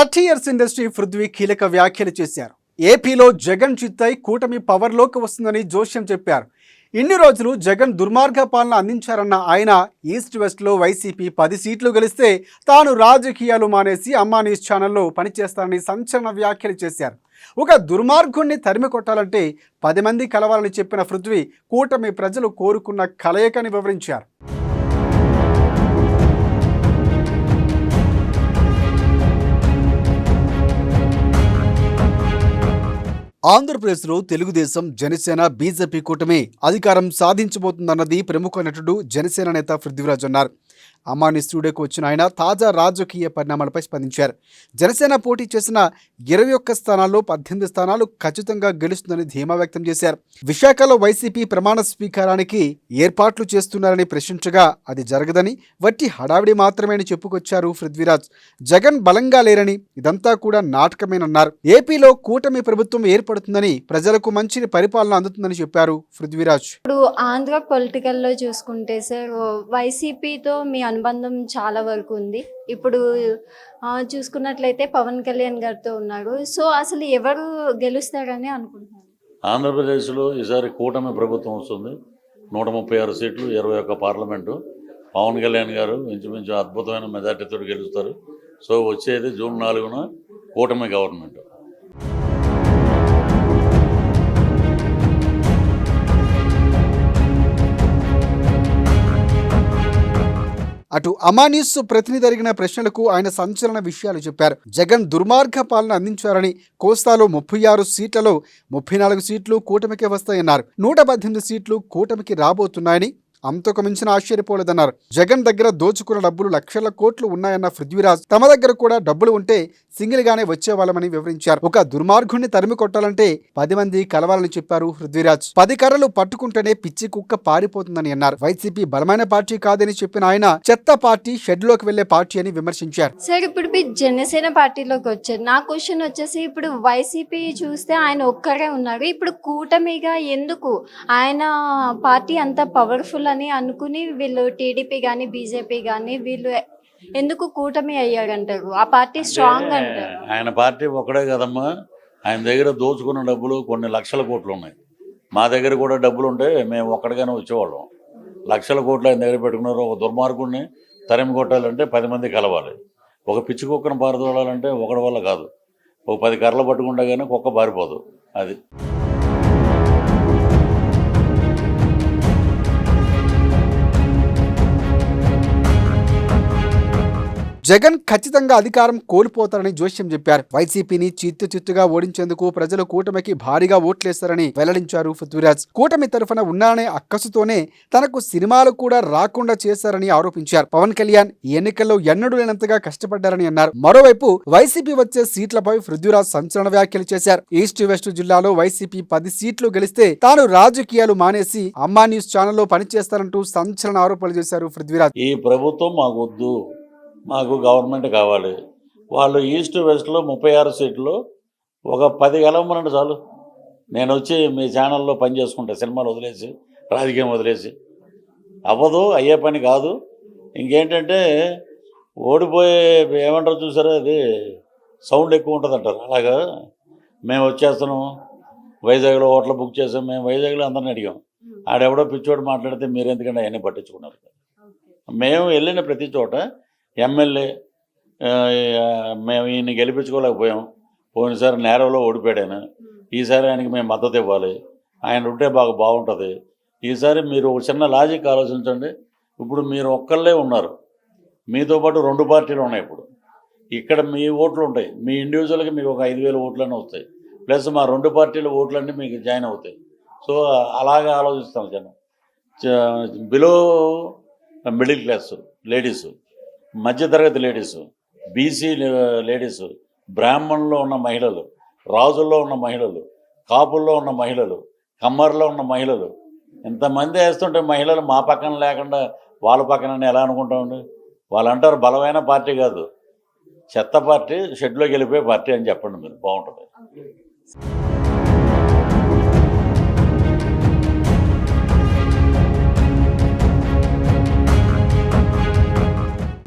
30 years industry Prithvi కీలక వ్యాఖ్యలు చేశారు. ఏపీలో జగన్ చిత్తై కూటమి పవర్లోకి వస్తుందని జోస్యం చెప్పారు. ఇన్ని రోజులు జగన్ దుర్మార్గ పాలన అందించారన్న ఆయన ఈస్ట్ వెస్ట్లో వైసీపీ 10 సీట్లు గెలిస్తే తాను రాజకీయాలు మానేసి అమ్మా న్యూస్ ఛానల్లో పనిచేస్తానని సంచలన వ్యాఖ్యలు చేశారు. ఒక దుర్మార్గుణ్ణి తరిమి కొట్టాలంటే 10 మంది కలవాలని చెప్పిన పృథ్వీ కూటమి ప్రజలు కోరుకున్న కలయికని వివరించారు. ఆంధ్రప్రదేశ్లో తెలుగుదేశం, జనసేన, బీజేపీ కూటమి అధికారం సాధించబోతుందన్నది ప్రముఖ నటుడు జనసేన నేత పృథ్వీరాజ్ అన్నారు. అమ్మాని స్టూడియోకి వచ్చిన ఆయన తాజా రాజకీయ పరిణామాలపై స్పందించారు. జనసేన పోటీ చేసిన 21 స్థానాల్లో 18 స్థానాలు ఖచ్చితంగా గెలుస్తుందని ధీమా వ్యక్తం చేశారు. విశాఖలో వైసీపీ ప్రమాణ స్వీకారానికి ఏర్పాట్లు చేస్తున్నారని ప్రశ్నించగా అది జరగదని, వట్టి హడావిడి మాత్రమే అని చెప్పుకొచ్చారు పృథ్వీరాజ్. జగన్ బలంగా లేరని, ఇదంతా కూడా నాటకమేనన్నారు. ఏపీలో కూటమి ప్రభుత్వం ఏర్పడుతుందని, ప్రజలకు మంచి పరిపాలన అందుతుందని చెప్పారు పృథ్వీరాజ్. ఇప్పుడు ఆంధ్ర పొలిటికల్లో చూసుకుంటే సార్, వైసీపీతో మీ అనుబంధం చాలా వరకు ఉంది. ఇప్పుడు చూసుకున్నట్లయితే పవన్ కళ్యాణ్ గారితో ఉన్నారు. సో అసలు ఎవరు గెలుస్తారని అనుకుంటున్నారు? ఆంధ్రప్రదేశ్లో ఈసారి కూటమి ప్రభుత్వం వస్తుంది. 136 సీట్లు, 21 పార్లమెంటు. పవన్ కళ్యాణ్ గారు ఇంచుమించు అద్భుతమైన మెజార్టీతో గెలుస్తారు. సో వచ్చేది జూన్ 4న కూటమి గవర్నమెంట్. అటు అమాన్యూస్ ప్రతినిధి అడిగిన ప్రశ్నలకు ఆయన సంచలన విషయాలు చెప్పారు. జగన్ దుర్మార్గ పాలన అందించారని, కోస్తాలో 36 సీట్లలో 34 సీట్లు కూటమికే వస్తాయన్నారు. 118 సీట్లు కూటమికి రాబోతున్నాయని, అంతకు మించిన ఆశ్చర్యపోలేదన్నారు. జగన్ దగ్గర దోచుకున్న డబ్బులు లక్షల కోట్లు ఉన్నాయన్న పృథ్వీరాజ్ తమ దగ్గర కూడా డబ్బులు ఉంటే సింగిల్ గానే వచ్చేవాళ్ళమని వివరించారు. ఒక దుర్మార్గుణ్ణి తరిమి కొట్టాలంటే 10 మంది కలవాలని చెప్పారు పృథ్వీరాజ్. 10 కర్రలు పట్టుకుంటేనే పిచ్చి కుక్క పారిపోతుందని అన్నారు. వైసీపీ బలమైన పార్టీ కాదని చెప్పిన ఆయన చెత్త పార్టీ, షెడ్ లోకి వెళ్లే పార్టీ అని విమర్శించారు. సార్, ఇప్పుడు మీరు జనసేన పార్టీలోకి వచ్చారు. నా క్వశ్చన్ వచ్చేసి, ఇప్పుడు వైసీపీ చూస్తే ఆయన ఒక్కరే ఉన్నారు. ఇప్పుడు కూటమిగా ఎందుకు? ఆయన పార్టీ అంత పవర్ఫుల్ అని అనుకుని వీళ్ళు టీడీపీ కానీ బీజేపీ కానీ వీళ్ళు ఎందుకు కూటమి అయ్యారంటారు? ఆ పార్టీ స్ట్రాంగ్ అంటారు. ఆయన పార్టీ ఒక్కడే కదమ్మా, ఆయన దగ్గర దోచుకున్న డబ్బులు కొన్ని లక్షల కోట్లు ఉన్నాయి. మా దగ్గర కూడా డబ్బులు ఉంటే మేము ఒక్కడిగానే వచ్చేవాళ్ళం. లక్షల కోట్లు ఆయన దగ్గర పెట్టుకున్నారు. ఒక దుర్మార్గుడిని తరిమి కొట్టాలంటే 10 మంది కలవాలి. ఒక పిచ్చి కుక్కను పారదోడాలంటే ఒకటి వల్ల కాదు. ఒక 10 కర్రలు పట్టుకుంటే కానీ కుక్క పారిపోదు. అది జగన్ ఖచ్చితంగా అధికారం కోల్పోతారని జోస్యం చెప్పారు. వైసీపీని చిత్తుగా ఓడించేందుకు ప్రజలు కూటమికి భారీగా ఓట్లేస్తారని వెల్లడించారు పృథ్వీరాజ్. కూటమి తరఫున ఉన్నారనే అక్కసుతోనే తనకు సినిమాలు కూడా రాకుండా చేశారని ఆరోపించారు. పవన్ కళ్యాణ్ ఈ ఎన్నికల్లో ఎన్నడూ లేనంతగా కష్టపడ్డారని అన్నారు. మరోవైపు వైసీపీ వచ్చే సీట్లపై పృథ్వీరాజ్ సంచలన వ్యాఖ్యలు చేశారు. ఈస్ట్ వెస్ట్ జిల్లాలో వైసీపీ 10 సీట్లు గెలిస్తే తాను రాజకీయాలు మానేసి అమ్మా న్యూస్ ఛానల్లో పనిచేస్తారంటూ సంచలన ఆరోపణలు చేశారు పృథ్వీరాజ్. ఈ ప్రభుత్వం మాకొద్దు, మాకు గవర్నమెంట్ కావాలి. వాళ్ళు ఈస్ట్ వెస్ట్లో 36 సీట్లు ఒక 10 గెలవమనండి చాలు. నేను వచ్చి మీ ఛానల్లో పని చేసుకుంటా, సినిమాలు వదిలేసి, రాజకీయం వదిలేసి. అవ్వదు, అయ్యే పని కాదు. ఇంకేంటంటే ఓడిపోయే ఏమంటారు చూసారా, అది సౌండ్ ఎక్కువ ఉంటుంది అంటారు. అలాగా మేము వచ్చేస్తున్నాం, వైజాగ్లో హోటల్ బుక్ చేసాం. మేము వైజాగ్లో అందరిని అడిగాం. ఆడెవడో పిచ్చోడు మాట్లాడితే మీరు ఎందుకంటే అవన్నీ పట్టించుకున్నారు. మేము వెళ్ళిన ప్రతి చోట ఎమ్మెల్యే మేము ఈయన్ని గెలిపించుకోలేకపోయాం. పోయినసారి నేరవలో ఓడిపోయాను. ఈసారి ఆయనకి మేము మద్దతు ఇవ్వాలి, ఆయన ఉంటే బాగుంటుంది. ఈసారి మీరు ఒక చిన్న లాజిక్ ఆలోచించండి. ఇప్పుడు మీరు ఒక్కళ్ళే ఉన్నారు, మీతో పాటు 2 పార్టీలు ఉన్నాయి. ఇప్పుడు ఇక్కడ మీ ఓట్లు ఉంటాయి. మీ ఇండివిజువల్కి మీకు ఒక 5,000 ఓట్లన్నీ వస్తాయి. ప్లస్ మా 2 పార్టీల ఓట్లన్నీ మీకు జాయిన్ అవుతాయి. సో అలాగే ఆలోచిస్తాం జనం. బిలో మిడిల్ క్లాస్ లేడీసు, మధ్యతరగతి లేడీసు, బీసీ లేడీసు, బ్రాహ్మణుల్లో ఉన్న మహిళలు, రాజుల్లో ఉన్న మహిళలు, కాపుల్లో ఉన్న మహిళలు, కమ్మర్లో ఉన్న మహిళలు, ఇంతమంది వేస్తుంటే మహిళలు మా పక్కన లేకుండా వాళ్ళ పక్కన ఎలా అనుకుంటామండి? వాళ్ళు అంటారు బలమైన పార్టీ కాదు, చెత్త పార్టీ, షెడ్లోకి వెళ్ళిపోయే పార్టీ అని చెప్పండి మీరు, బాగుంటుంది.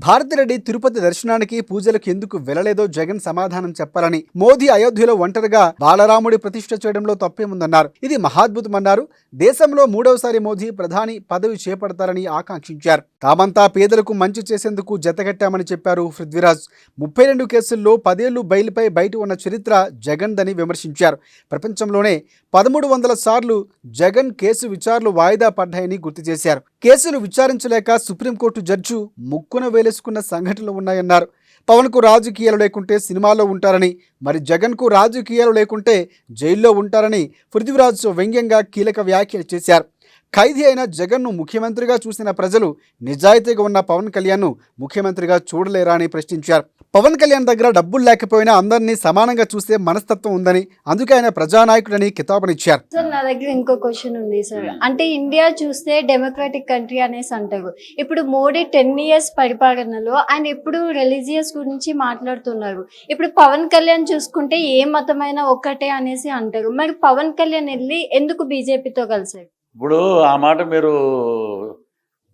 భారతిరెడ్డి తిరుపతి దర్శనానికి పూజలకు ఎందుకు వెళ్లలేదో జగన్ సమాధానం చెప్పాలని, మోదీ అయోధ్యలో ఒంటరిగా బాలరాముడి ప్రతిష్ఠ చేయడంలో తప్పేముందన్నారు. ఇది మహాద్భుతమన్నారు. దేశంలో మూడవసారి మోదీ ప్రధాని పదవి చేపడతారని ఆకాంక్షించారు. తామంతా పేదలకు మంచి చేసేందుకు జతకట్టామని చెప్పారు పృథ్వీరాజ్. 32 కేసుల్లో 10 ఏళ్లు బెయిల్పై బయట ఉన్న చరిత్ర జగన్ దని విమర్శించారు. ప్రపంచంలోనే 1300 సార్లు జగన్ కేసు విచారణలు వాయిదా పడ్డాయని గుర్తు చేశారు. కేసులు విచారించలేక సుప్రీంకోర్టు జడ్జి ముక్కున వేలేసుకున్న సంఘటనలు ఉన్నాయన్నారు. పవన్కు రాజకీయాలు లేకుంటే సినిమాలో ఉంటారని, మరి జగన్కు రాజకీయాలు లేకుంటే జైల్లో ఉంటారని పృథ్వీరాజ్ వ్యంగ్యంగా కీలక వ్యాఖ్యలు చేశారు. ఖైదీ అయిన జగన్ను ముఖ్యమంత్రిగా చూసిన ప్రజలు నిజాయితీగా ఉన్న పవన్ కళ్యాణ్ను ముఖ్యమంత్రిగా చూడలేరా అని ప్రశ్నించారు. పవన్ కళ్యాణ్ దగ్గర డబ్బులు లేకపోయినా అందరినీ సమానంగా చూసే మనస్తత్వం ఉందని, అందుకే ఆయన ప్రజానాయకుడని కితాబునిచ్చారు. సార్ నా దగ్గర ఇంకో క్వశ్చన్ ఉంది సార్. అంటే ఇండియా చూస్తే డెమోక్రాటిక్ కంట్రీ అనేసి అంటారు. ఇప్పుడు మోడీ 10 years పరిపాలనలో ఆయన ఎప్పుడు రిలీజియస్ గురించి మాట్లాడుతున్నారు. ఇప్పుడు పవన్ కళ్యాణ్ చూసుకుంటే ఏ మతమైనా ఒక్కటే అనేసి అంటారు. మరి పవన్ కళ్యాణ్ వెళ్ళి ఎందుకు బీజేపీతో కలిసారు? ఇప్పుడు ఆ మాట మీరు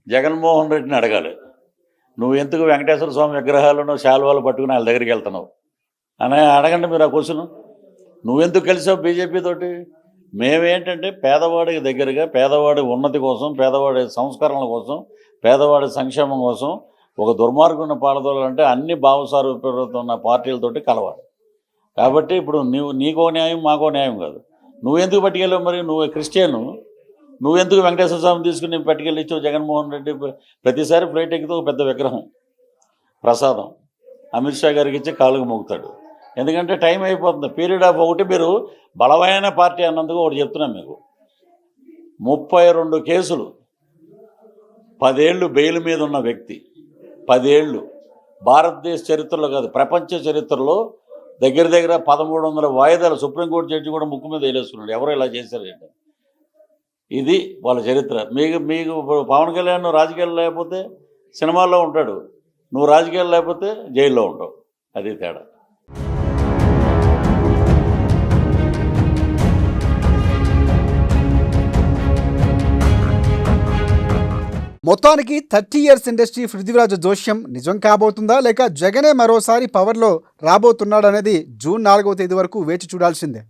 జగన్మోహన్ రెడ్డిని అడగాలి. నువ్వు ఎందుకు వెంకటేశ్వర స్వామి విగ్రహాలను శాలువాలు పట్టుకుని వాళ్ళ దగ్గరికి వెళ్తున్నావు అని అడగండి మీరు ఆ క్వశ్చన్. నువ్వెందుకు కలిసావు బీజేపీ తోటి? మేమేంటంటే పేదవాడికి దగ్గరగా, పేదవాడి ఉన్నతి కోసం, పేదవాడి సంస్కరణల కోసం, పేదవాడి సంక్షేమం కోసం ఒక దుర్మార్గుని పాలదోలంటే అన్ని భావసారూప్యతన్న పార్టీలతోటి కలవాలి. కాబట్టి ఇప్పుడు నీకో న్యాయం మాకో న్యాయం కాదు. నువ్వెందుకు పట్టుకెళ్ళావు? మరి నువ్వు క్రిస్టియను, నువ్వెందుకు వెంకటేశ్వర స్వామి తీసుకుని పట్టుకెళ్ళి ఇచ్చావు? జగన్మోహన్ రెడ్డి ప్రతిసారి ఫ్లైట్ ఎక్కితే ఒక పెద్ద విగ్రహం ప్రసాదం అమిత్ షా గారికి ఇచ్చి కాలుకు మోగుతాడు. ఎందుకంటే టైం అయిపోతుంది. పీరియడ్ ఆఫ్ ఒకటి మీరు బలమైన పార్టీ అన్నందుకు ఒకటి చెప్తున్నాం మీకు. 32 కేసులు, 10 ఏళ్ళు బెయిల్ మీద ఉన్న వ్యక్తి, 10 ఏళ్ళు భారతదేశ చరిత్రలో కాదు ప్రపంచ చరిత్రలో దగ్గర 1300 వాయిదాలు సుప్రీంకోర్టు జడ్జి కూడా ముక్కు మీద వేలేసుకున్నాడు. ఎవరో ఇలా చేశారు ఏంటి? ఇది వాళ్ళ చరిత్ర. మీకు పవన్ కళ్యాణ్ రాజకీయాలు లేకపోతే సినిమాల్లో ఉంటాడు, నువ్వు రాజకీయాలు లేకపోతే జైల్లో ఉంటావు. అది తేడా. మొత్తానికి 30 years ఇండస్ట్రీ పృథ్వీరాజ్ జోష్యం నిజం కాబోతుందా, లేక జగనే మరోసారి పవర్లో రాబోతున్నాడనేది జూన్ 4వ తేదీ వరకు వేచి చూడాల్సిందే.